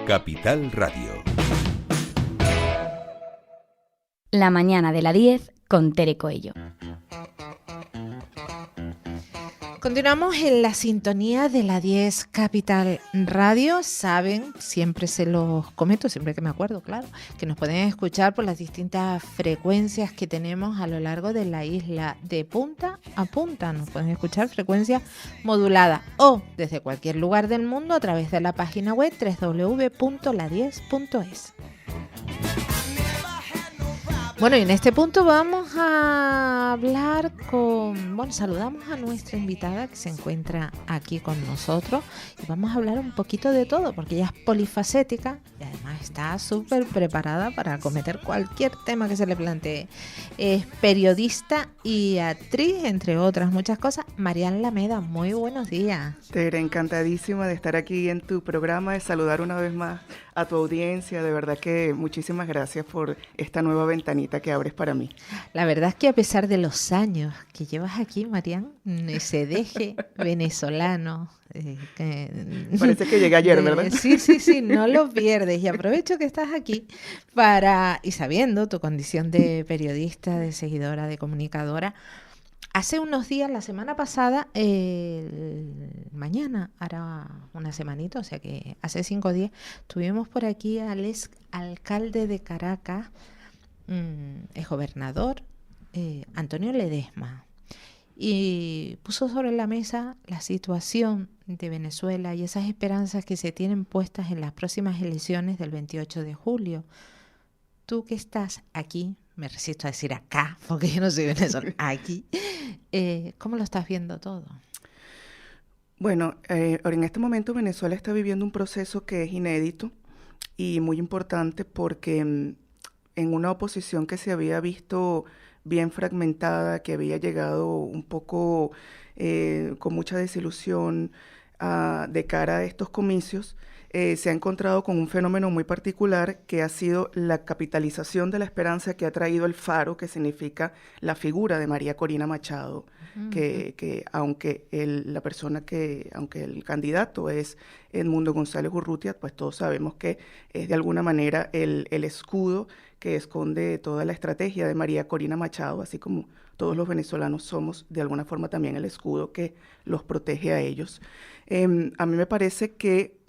Capital Radio. La mañana de la 10 con Tere Coello. Continuamos en la sintonía de la 10 Capital Radio. Saben, siempre se los comento, siempre que me acuerdo, claro, que nos pueden escuchar por las distintas frecuencias que tenemos a lo largo de la isla, de punta a punta. Nos pueden escuchar frecuencia modulada o desde cualquier lugar del mundo a través de la página web www.la10.es. Bueno, y en este punto vamos a hablar saludamos a nuestra invitada que se encuentra aquí con nosotros y vamos a hablar un poquito de todo porque ella es polifacética y además está súper preparada para acometer cualquier tema que se le plantee. Es periodista y actriz, entre otras muchas cosas. Marian Lameda, muy buenos días. Tere, encantadísima de estar aquí en tu programa, de saludar una vez más a tu audiencia. De verdad que muchísimas gracias por esta nueva ventanita que abres para mí. La verdad es que a pesar de los años que llevas aquí, Marian, ese deje venezolano. Parece que llegué ayer, ¿verdad? Sí, no lo pierdes. Y aprovecho que estás aquí y sabiendo tu condición de periodista, de seguidora, de comunicadora. Hace unos días, la semana pasada, mañana hará una semanita, o sea que hace 5 días, tuvimos por aquí al ex alcalde de Caracas, ex gobernador, Antonio Ledesma, y puso sobre la mesa la situación de Venezuela y esas esperanzas que se tienen puestas en las próximas elecciones del 28 de julio. Tú que estás aquí, me resisto a decir acá, porque yo no soy venezolana, aquí, ¿cómo lo estás viendo todo? Bueno, en este momento Venezuela está viviendo un proceso que es inédito y muy importante porque en una oposición que se había visto bien fragmentada, que había llegado un poco con mucha desilusión de cara a estos comicios, se ha encontrado con un fenómeno muy particular que ha sido la capitalización de la esperanza que ha traído el Faro, que significa la figura de María Corina Machado, que aunque aunque el candidato es Edmundo González Urrutia, pues todos sabemos que es de alguna manera el escudo que esconde toda la estrategia de María Corina Machado, así como todos los venezolanos somos de alguna forma también el escudo que los protege a ellos. A mí me parece que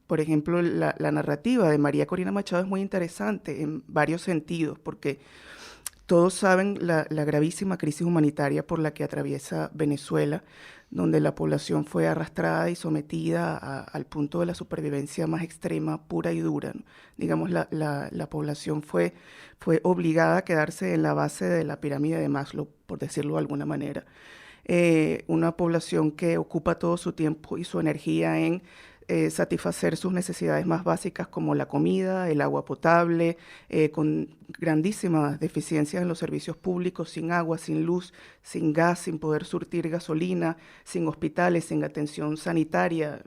por ejemplo, la narrativa de María Corina Machado es muy interesante en varios sentidos, porque todos saben la gravísima crisis humanitaria por la que atraviesa Venezuela, donde la población fue arrastrada y sometida al punto de la supervivencia más extrema, pura y dura, ¿no? Digamos, la población fue obligada a quedarse en la base de la pirámide de Maslow, por decirlo de alguna manera. Una población que ocupa todo su tiempo y su energía en satisfacer sus necesidades más básicas como la comida, el agua potable, con grandísimas deficiencias en los servicios públicos, sin agua, sin luz, sin gas, sin poder surtir gasolina, sin hospitales, sin atención sanitaria,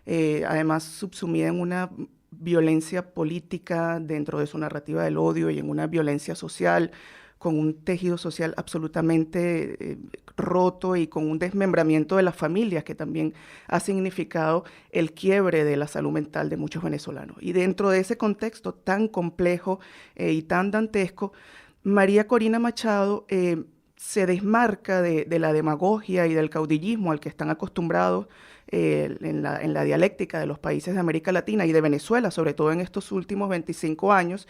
además subsumida en una violencia política dentro de su narrativa del odio y en una violencia social, con un tejido social absolutamente roto y con un desmembramiento de las familias que también ha significado el quiebre de la salud mental de muchos venezolanos. Y dentro de ese contexto tan complejo y tan dantesco, María Corina Machado se desmarca de la demagogia y del caudillismo al que están acostumbrados en la dialéctica de los países de América Latina y de Venezuela, sobre todo en estos últimos 25 años,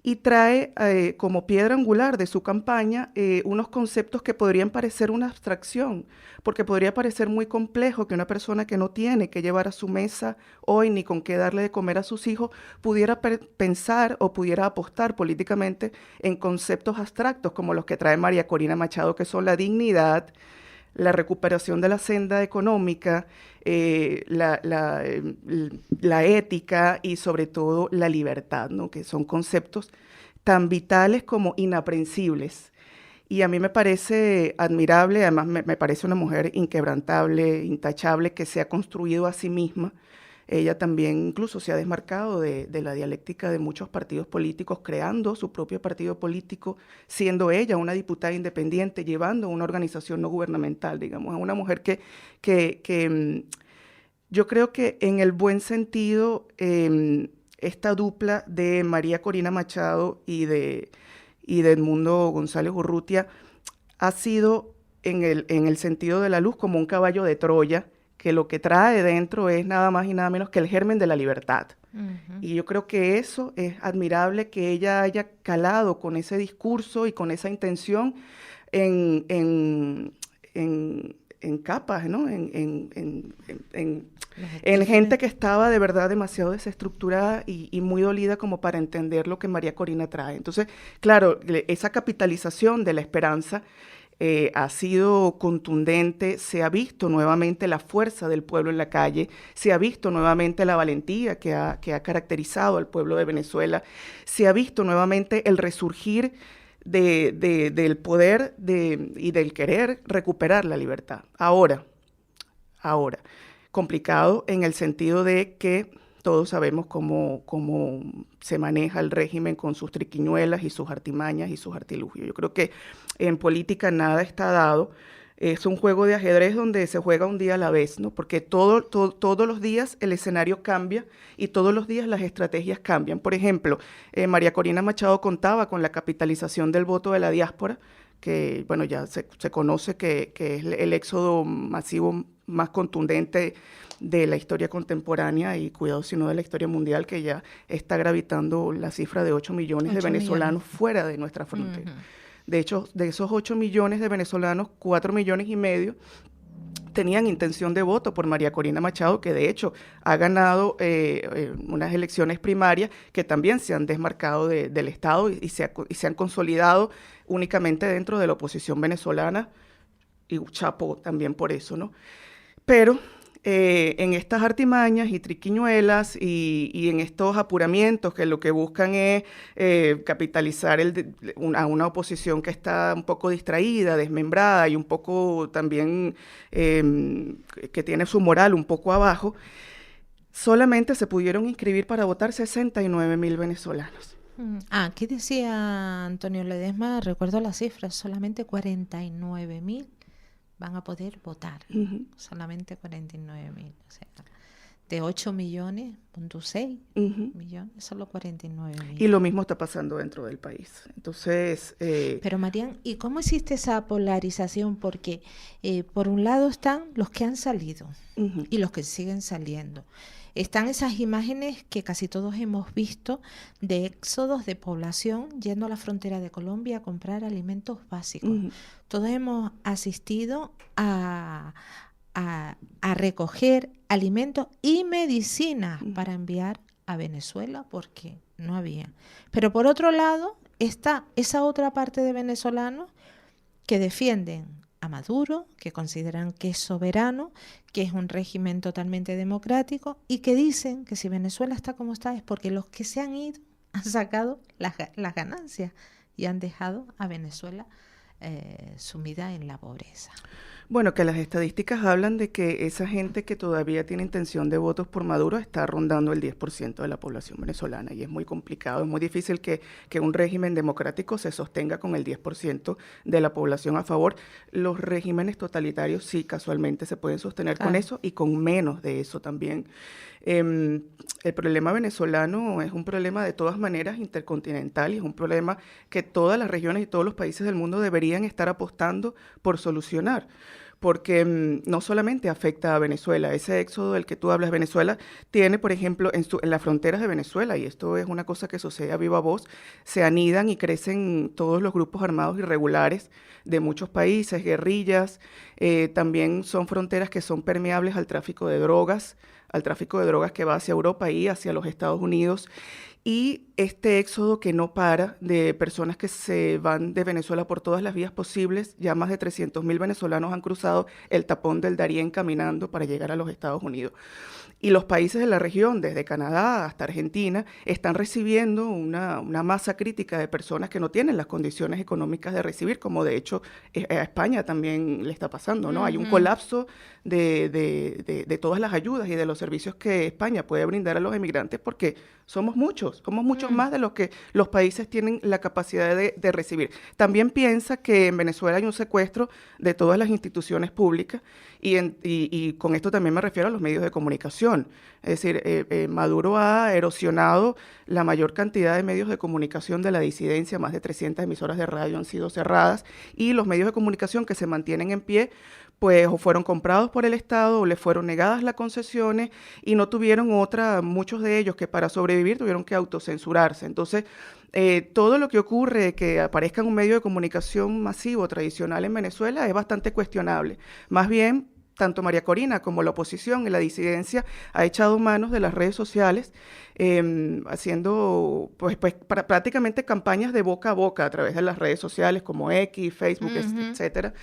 y trae como piedra angular de su campaña unos conceptos que podrían parecer una abstracción, porque podría parecer muy complejo que una persona que no tiene que llevar a su mesa hoy ni con qué darle de comer a sus hijos pudiera pensar o pudiera apostar políticamente en conceptos abstractos como los que trae María Corina Machado, que son la dignidad, la recuperación de la senda económica, la ética y sobre todo la libertad, ¿no? Que son conceptos tan vitales como inaprensibles. Y a mí me parece admirable, además me parece una mujer inquebrantable, intachable, que se ha construido a sí misma. Ella también incluso se ha desmarcado de la dialéctica de muchos partidos políticos, creando su propio partido político, siendo ella una diputada independiente, llevando una organización no gubernamental, digamos, a una mujer que Yo creo que en el buen sentido, esta dupla de María Corina Machado y de Edmundo González Urrutia ha sido en el sentido de la luz como un caballo de Troya, que lo que trae dentro es nada más y nada menos que el germen de la libertad. Y yo creo que eso es admirable, que ella haya calado con ese discurso y con esa intención en capas, ¿no? En gente que estaba de verdad demasiado desestructurada y muy dolida como para entender lo que María Corina trae. Entonces, claro, esa capitalización de la esperanza ha sido contundente, se ha visto nuevamente la fuerza del pueblo en la calle, se ha visto nuevamente la valentía que ha caracterizado al pueblo de Venezuela, se ha visto nuevamente el resurgir del poder y del querer recuperar la libertad. Ahora, complicado en el sentido de que todos sabemos cómo se maneja el régimen con sus triquiñuelas y sus artimañas y sus artilugios. Yo creo que en política nada está dado. Es un juego de ajedrez donde se juega un día a la vez, ¿no? Porque todos los días el escenario cambia y todos los días las estrategias cambian. Por ejemplo, María Corina Machado contaba con la capitalización del voto de la diáspora, que bueno, ya se conoce que es el éxodo masivo más contundente de la historia contemporánea y cuidado si no de la historia mundial, que ya está gravitando la cifra de 8 millones de venezolanos fuera de nuestra frontera. De hecho, de esos 8 millones de venezolanos, 4,5 millones tenían intención de voto por María Corina Machado, que de hecho ha ganado unas elecciones primarias que también se han desmarcado del Estado y se han consolidado únicamente dentro de la oposición venezolana, y chapo también por eso, ¿no? Pero en estas artimañas y triquiñuelas y en estos apuramientos que lo que buscan es capitalizar a una oposición que está un poco distraída, desmembrada y un poco también que tiene su moral un poco abajo, solamente se pudieron inscribir para votar 69,000 venezolanos. ¿Qué decía Antonio Ledesma? Recuerdo las cifras, solamente 49,000 van a poder votar, solamente 49,000, o sea, de 8 millones, .6 millones, solo 49,000. Y lo mismo está pasando dentro del país. Entonces... Pero Marian, ¿y cómo existe esa polarización? Porque por un lado están los que han salido y los que siguen saliendo. Están esas imágenes que casi todos hemos visto de éxodos de población yendo a la frontera de Colombia a comprar alimentos básicos. Todos hemos asistido a recoger alimentos y medicinas para enviar a Venezuela porque no había. Pero por otro lado está esa otra parte de venezolanos que defienden a Maduro, que consideran que es soberano, que es un régimen totalmente democrático y que dicen que si Venezuela está como está es porque los que se han ido han sacado las ganancias y han dejado a Venezuela sumida en la pobreza. Bueno, que las estadísticas hablan de que esa gente que todavía tiene intención de votos por Maduro está rondando el 10% de la población venezolana y es muy complicado, es muy difícil que un régimen democrático se sostenga con el 10% de la población a favor. Los regímenes totalitarios sí casualmente se pueden sostener con eso y con menos de eso también. El problema venezolano es un problema de todas maneras intercontinental y es un problema que todas las regiones y todos los países del mundo deberían estar apostando por solucionar, porque no solamente afecta a Venezuela, ese éxodo del que tú hablas, Venezuela tiene, por ejemplo, en las fronteras de Venezuela, y esto es una cosa que sucede a viva voz, se anidan y crecen todos los grupos armados irregulares de muchos países, guerrillas, también son fronteras que son permeables al tráfico de drogas que va hacia Europa y hacia los Estados Unidos, y este éxodo que no para de personas que se van de Venezuela por todas las vías posibles. Ya más de 300,000 venezolanos han cruzado el tapón del Darién caminando para llegar a los Estados Unidos. Y los países de la región, desde Canadá hasta Argentina, están recibiendo una masa crítica de personas que no tienen las condiciones económicas de recibir, como de hecho a España también le está pasando, ¿no? Hay un colapso de todas las ayudas y de los servicios que España puede brindar a los emigrantes porque Somos muchos más de los que los países tienen la capacidad de recibir. También piensa que en Venezuela hay un secuestro de todas las instituciones públicas y con esto también me refiero a los medios de comunicación. Es decir, Maduro ha erosionado la mayor cantidad de medios de comunicación de la disidencia, más de 300 emisoras de radio han sido cerradas, y los medios de comunicación que se mantienen en pie pues o fueron comprados por el Estado o les fueron negadas las concesiones y no tuvieron otra, muchos de ellos que para sobrevivir tuvieron que autocensurarse. Entonces, todo lo que ocurre, que aparezca en un medio de comunicación masivo tradicional en Venezuela, es bastante cuestionable. Más bien, tanto María Corina como la oposición y la disidencia ha echado manos de las redes sociales, haciendo prácticamente campañas de boca a boca a través de las redes sociales como X, Facebook, etcétera,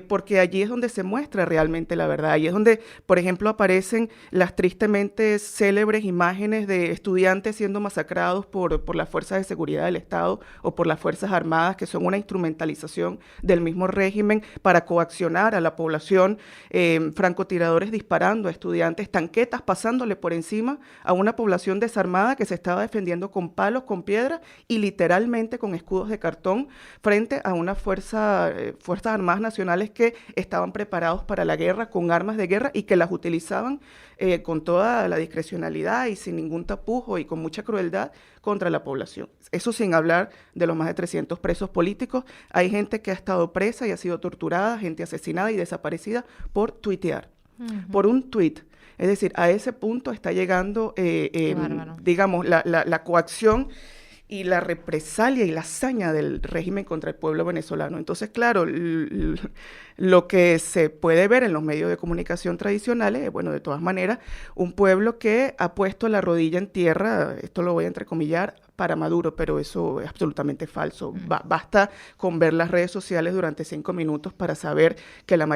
porque allí es donde se muestra realmente la verdad. Allí es donde, por ejemplo, aparecen las tristemente célebres imágenes de estudiantes siendo masacrados por las fuerzas de seguridad del Estado o por las Fuerzas Armadas, que son una instrumentalización del mismo régimen para coaccionar a la población, francotiradores disparando a estudiantes, tanquetas pasándole por encima a una población desarmada que se estaba defendiendo con palos, con piedras y literalmente con escudos de cartón frente a una fuerzas armadas nacionales que estaban preparados para la guerra con armas de guerra y que las utilizaban con toda la discrecionalidad y sin ningún tapujo y con mucha crueldad contra la población. Eso sin hablar de los más de 300 presos políticos. Hay gente que ha estado presa y ha sido torturada, gente asesinada y desaparecida por tuitear, por un tuit. Es decir, a ese punto está llegando, digamos, la coacción y la represalia y la hazaña del régimen contra el pueblo venezolano. Entonces, claro, lo que se puede ver en los medios de comunicación tradicionales es, bueno, de todas maneras, un pueblo que ha puesto la rodilla en tierra, esto lo voy a entrecomillar, para Maduro, pero eso es absolutamente falso. Basta con ver las redes sociales durante 5 minutos para saber que la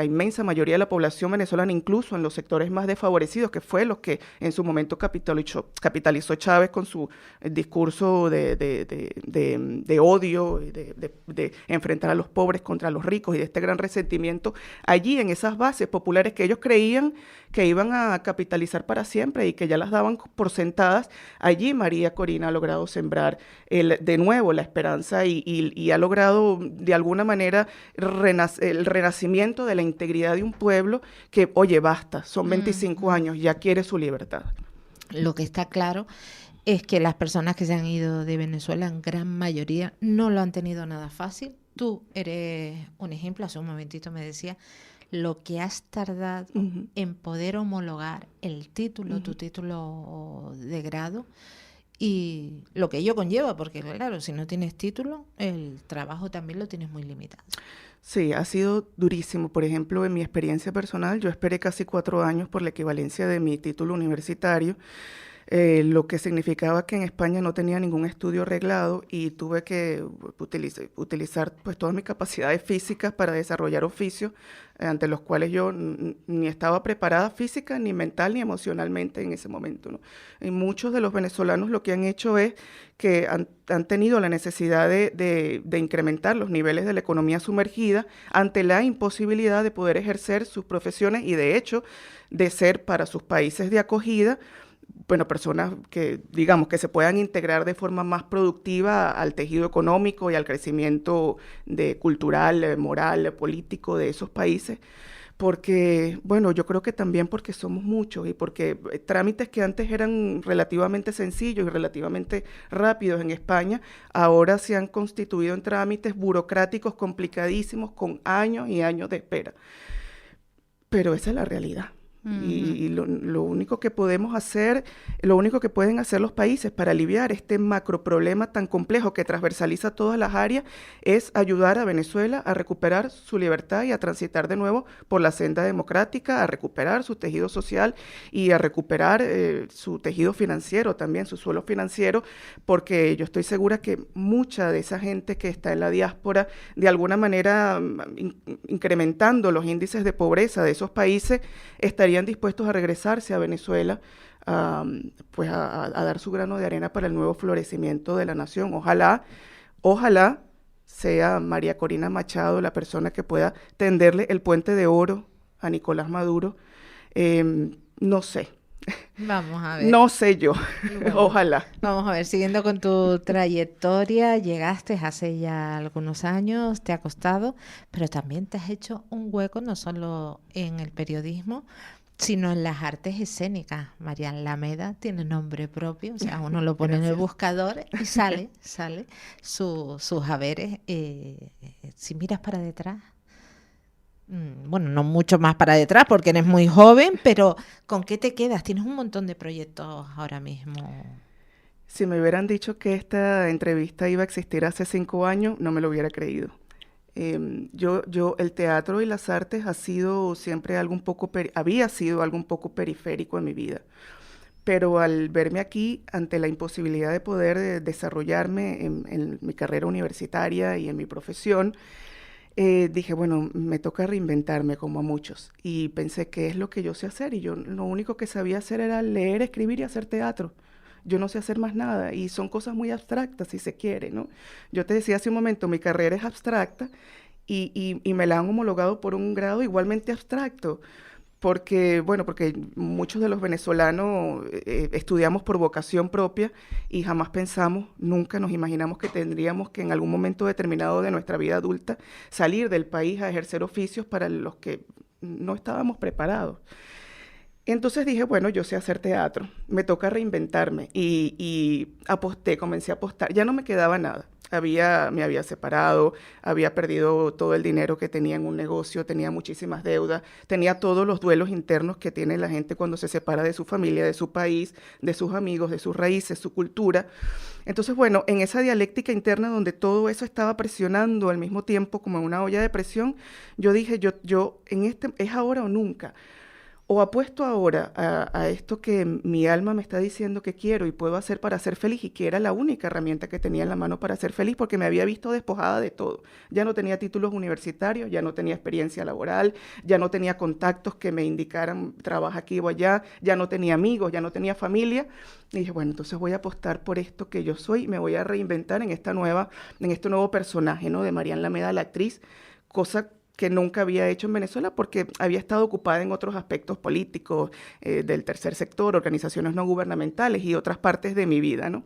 inmensa mayoría de la población venezolana, incluso en los sectores más desfavorecidos, que fue los que en su momento capitalizó Chávez con su discurso de odio, de enfrentar a los pobres contra los ricos y de este gran resentimiento, allí en esas bases populares que ellos creían que iban a capitalizar para siempre y que ya las daban por sentadas, allí María Corina ha logrado sembrar de nuevo la esperanza y ha logrado de alguna manera el renacimiento de la integridad de un pueblo que, oye, basta, son 25 años, ya quiere su libertad. Lo que está claro es que las personas que se han ido de Venezuela, en gran mayoría, no lo han tenido nada fácil. Tú eres un ejemplo, hace un momentito me decía lo que has tardado en poder homologar el título, tu título de grado, y lo que ello conlleva, porque claro, si no tienes título, el trabajo también lo tienes muy limitado. Sí, ha sido durísimo. Por ejemplo, en mi experiencia personal, yo esperé casi 4 años por la equivalencia de mi título universitario, lo que significaba que en España no tenía ningún estudio reglado y tuve que utilizar pues todas mis capacidades físicas para desarrollar oficios ante los cuales yo ni estaba preparada física, ni mental, ni emocionalmente en ese momento, ¿no? Y muchos de los venezolanos lo que han hecho es que han tenido la necesidad de incrementar los niveles de la economía sumergida ante la imposibilidad de poder ejercer sus profesiones y de hecho de ser para sus países de acogida, bueno, personas que, digamos, que se puedan integrar de forma más productiva al tejido económico y al crecimiento cultural, moral, político de esos países, porque, bueno, yo creo que también porque somos muchos y porque trámites que antes eran relativamente sencillos y relativamente rápidos en España, ahora se han constituido en trámites burocráticos complicadísimos con años y años de espera. Pero esa es la realidad. Y lo único que podemos hacer, lo único que pueden hacer los países para aliviar este macro problema tan complejo que transversaliza todas las áreas es ayudar a Venezuela a recuperar su libertad y a transitar de nuevo por la senda democrática, a recuperar su tejido social y a recuperar su tejido financiero también, su suelo financiero, porque yo estoy segura que mucha de esa gente que está en la diáspora, de alguna manera incrementando los índices de pobreza de esos países, estarían dispuestos a regresarse a Venezuela, pues a dar su grano de arena para el nuevo florecimiento de la nación. Ojalá sea María Corina Machado la persona que pueda tenderle el puente de oro a Nicolás Maduro. No sé, Vamos a ver. No sé yo, Bueno, ojalá. vamos a ver, siguiendo con tu trayectoria, llegaste hace ya algunos años, te ha costado, pero también te has hecho un hueco no solo en el periodismo, sino en las artes escénicas. Marian Lameda tiene nombre propio, o sea, uno lo pone en el Gracias. buscador y sale sus haberes. Si miras para detrás, bueno, no mucho más para detrás porque eres muy joven, pero ¿con qué te quedas? Tienes un montón de proyectos ahora mismo. Si me hubieran dicho que esta entrevista iba a existir hace 5 años, no me lo hubiera creído. El teatro y las artes ha sido siempre algo un poco, había sido algo un poco periférico en mi vida. Pero al verme aquí, ante la imposibilidad de poder desarrollarme en mi carrera universitaria y en mi profesión, dije, bueno, me toca reinventarme como a muchos. Y pensé, ¿qué es lo que yo sé hacer? Y yo lo único que sabía hacer era leer, escribir y hacer teatro. Yo no sé hacer más nada. Y son cosas muy abstractas, si se quiere, ¿no? Yo te decía hace un momento, mi carrera es abstracta y me la han homologado por un grado igualmente abstracto. Porque muchos de los venezolanos estudiamos por vocación propia y jamás pensamos, nunca nos imaginamos que tendríamos que en algún momento determinado de nuestra vida adulta salir del país a ejercer oficios para los que no estábamos preparados. Entonces dije, bueno, yo sé hacer teatro, me toca reinventarme y aposté, comencé a apostar, ya no me quedaba nada. Me había separado, había perdido todo el dinero que tenía en un negocio, tenía muchísimas deudas, tenía todos los duelos internos que tiene la gente cuando se separa de su familia, de su país, de sus amigos, de sus raíces, su cultura. Entonces, bueno, en esa dialéctica interna donde todo eso estaba presionando al mismo tiempo como en una olla de presión, yo dije, es ahora o nunca. O apuesto ahora a esto que mi alma me está diciendo que quiero y puedo hacer para ser feliz, y que era la única herramienta que tenía en la mano para ser feliz, porque me había visto despojada de todo. Ya no tenía títulos universitarios, ya no tenía experiencia laboral, ya no tenía contactos que me indicaran trabaja aquí o allá, ya no tenía amigos, ya no tenía familia. Y dije, bueno, entonces voy a apostar por esto que yo soy, me voy a reinventar en este nuevo personaje, ¿no? De Marian Lameda, la actriz, cosa que nunca había hecho en Venezuela porque había estado ocupada en otros aspectos políticos, del tercer sector, organizaciones no gubernamentales y otras partes de mi vida, ¿no?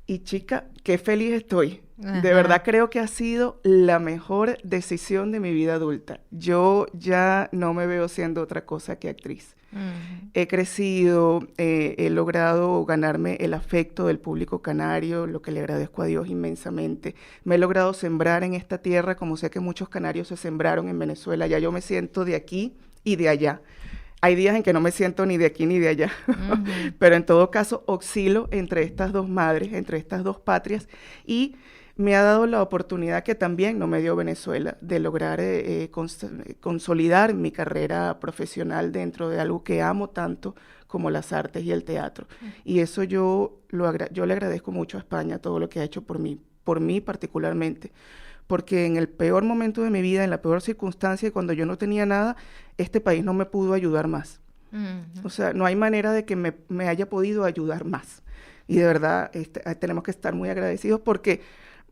Y chica, qué feliz estoy. Ajá. De verdad creo que ha sido la mejor decisión de mi vida adulta. Yo ya no me veo siendo otra cosa que actriz. Uh-huh. He crecido, he logrado ganarme el afecto del público canario, lo que le agradezco a Dios inmensamente. Me he logrado sembrar en esta tierra como sé que muchos canarios se sembraron en Venezuela. Ya yo me siento de aquí y de allá. Hay días en que no me siento ni de aquí ni de allá, Uh-huh. pero en todo caso oscilo entre estas dos madres, entre estas dos patrias, y me ha dado la oportunidad que también no me dio Venezuela de lograr consolidar mi carrera profesional dentro de algo que amo tanto como las artes y el teatro. Y eso yo le agradezco mucho a España, todo lo que ha hecho por mí particularmente. Porque en el peor momento de mi vida, en la peor circunstancia, cuando yo no tenía nada, este país no me pudo ayudar más. Uh-huh. O sea, no hay manera de que me haya podido ayudar más. Y de verdad, tenemos que estar muy agradecidos porque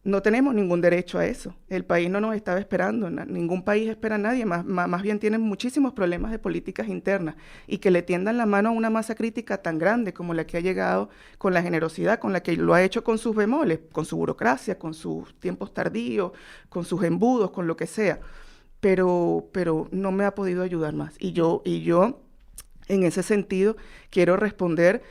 no tenemos ningún derecho a eso. El país no nos estaba esperando, ningún país espera a nadie, más bien tienen muchísimos problemas de políticas internas, y que le tiendan la mano a una masa crítica tan grande como la que ha llegado, con la generosidad con la que lo ha hecho, con sus bemoles, con su burocracia, con sus tiempos tardíos, con sus embudos, con lo que sea, pero no me ha podido ayudar más. Y yo en ese sentido quiero responder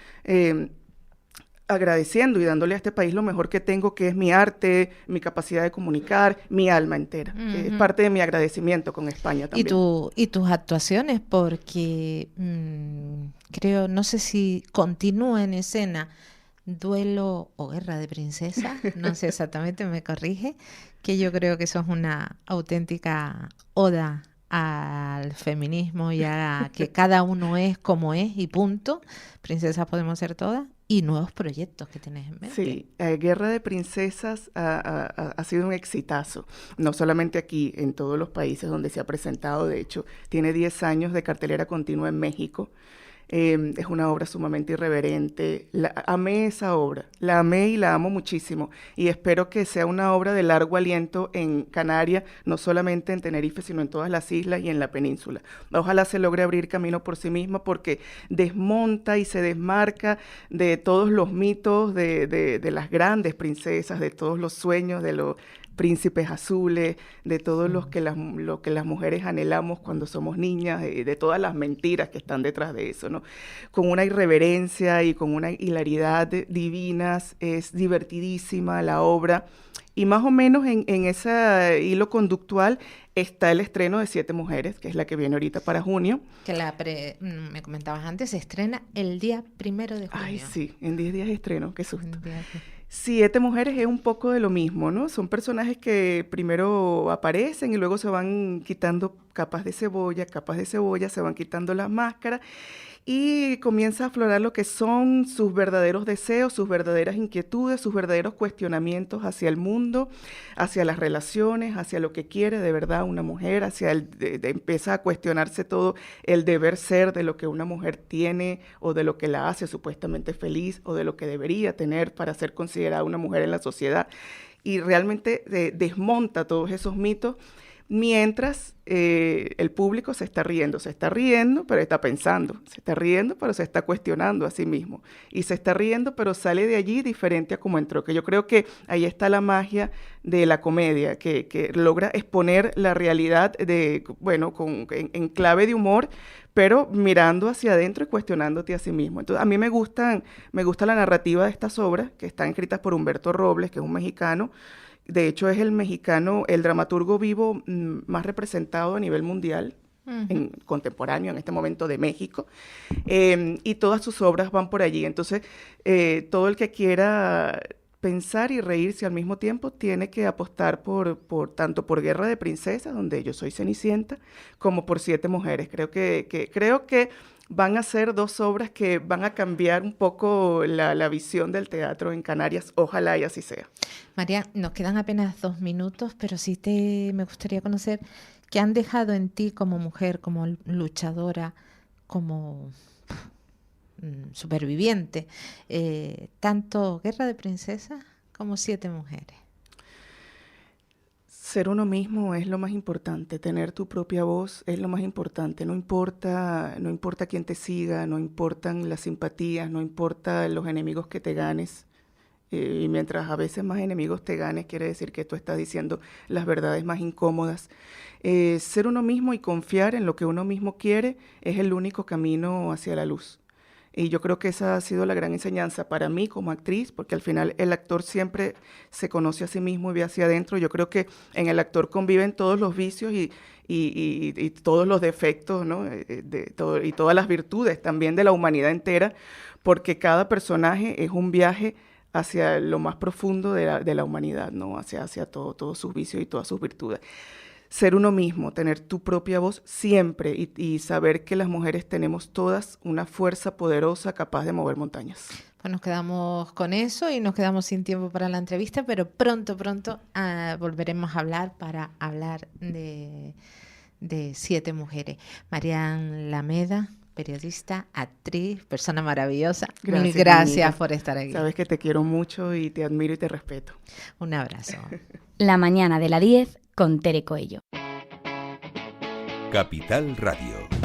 agradeciendo y dándole a este país lo mejor que tengo, que es mi arte, mi capacidad de comunicar, mi alma entera. Uh-huh. Es parte de mi agradecimiento con España también. Y tus actuaciones, porque creo, no sé si continúa en escena Duelo o Guerra de Princesas, no sé exactamente, me corrige, que yo creo que eso es una auténtica oda al feminismo y a que cada uno es como es y punto. Princesas podemos ser todas. Y nuevos proyectos que tienes en mente. Sí, Guerra de Princesas ha sido un exitazo, no solamente aquí, en todos los países donde se ha presentado. De hecho, tiene 10 años de cartelera continua en México. Es una obra sumamente irreverente. Amé esa obra, la amé y la amo muchísimo. Y espero que sea una obra de largo aliento en Canarias, no solamente en Tenerife, sino en todas las islas y en la península. Ojalá se logre abrir camino por sí misma porque desmonta y se desmarca de todos los mitos de las grandes princesas, de todos los sueños, de los príncipes azules, de todo lo que las mujeres anhelamos cuando somos niñas, de todas las mentiras que están detrás de eso, ¿no? Con una irreverencia y con una hilaridad divinas, es divertidísima la obra, y más o menos en ese hilo conductual está el estreno de 7 mujeres, que es la que viene ahorita para junio. Que me comentabas antes, se estrena el día 1 de junio. Ay, sí, en 10 días estreno, qué susto. 7 mujeres es un poco de lo mismo, ¿no? Son personajes que primero aparecen y luego se van quitando capas de cebolla, se van quitando las máscaras y comienza a aflorar lo que son sus verdaderos deseos, sus verdaderas inquietudes, sus verdaderos cuestionamientos hacia el mundo, hacia las relaciones, hacia lo que quiere de verdad una mujer, hacia empieza a cuestionarse todo el deber ser de lo que una mujer tiene o de lo que la hace supuestamente feliz o de lo que debería tener para ser considerada una mujer en la sociedad. Y realmente desmonta todos esos mitos. Mientras el público se está riendo, pero está pensando, se está riendo, pero se está cuestionando a sí mismo, y se está riendo, pero sale de allí diferente a como entró, que yo creo que ahí está la magia de la comedia, que logra exponer la realidad en clave de humor, pero mirando hacia adentro y cuestionándote a sí mismo. Entonces, a mí me gusta la narrativa de estas obras, que están escritas por Humberto Robles, que es un mexicano. De hecho, es el dramaturgo vivo más representado a nivel mundial, contemporáneo en este momento de México, y todas sus obras van por allí. Entonces, todo el que quiera pensar y reírse al mismo tiempo tiene que apostar tanto por Guerra de Princesas, donde yo soy Cenicienta, como por 7 mujeres. Creo que van a ser 2 obras que van a cambiar un poco la visión del teatro en Canarias. Ojalá y así sea. María, nos quedan apenas 2 minutos, pero sí me gustaría conocer qué han dejado en ti como mujer, como luchadora, como superviviente, tanto Guerra de Princesas como 7 mujeres. Ser uno mismo es lo más importante, tener tu propia voz es lo más importante, no importa quién te siga, no importan las simpatías, no importa los enemigos que te ganes, y mientras a veces más enemigos te ganes, quiere decir que tú estás diciendo las verdades más incómodas. Ser uno mismo y confiar en lo que uno mismo quiere es el único camino hacia la luz. Y yo creo que esa ha sido la gran enseñanza para mí como actriz, porque al final el actor siempre se conoce a sí mismo y ve hacia adentro. Yo creo que en el actor conviven todos los vicios y todos los defectos, ¿no? Y todas las virtudes también de la humanidad entera, porque cada personaje es un viaje hacia lo más profundo de la humanidad, ¿no? Hacia todos sus vicios y todas sus virtudes. Ser uno mismo, tener tu propia voz siempre y saber que las mujeres tenemos todas una fuerza poderosa capaz de mover montañas. Pues nos quedamos con eso y nos quedamos sin tiempo para la entrevista, pero pronto volveremos a hablar para hablar de 7 mujeres. Marian Lameda, periodista, actriz, persona maravillosa. Gracias por estar aquí. Sabes que te quiero mucho y te admiro y te respeto. Un abrazo. La mañana de la 10 con Tere Coello. Capital Radio.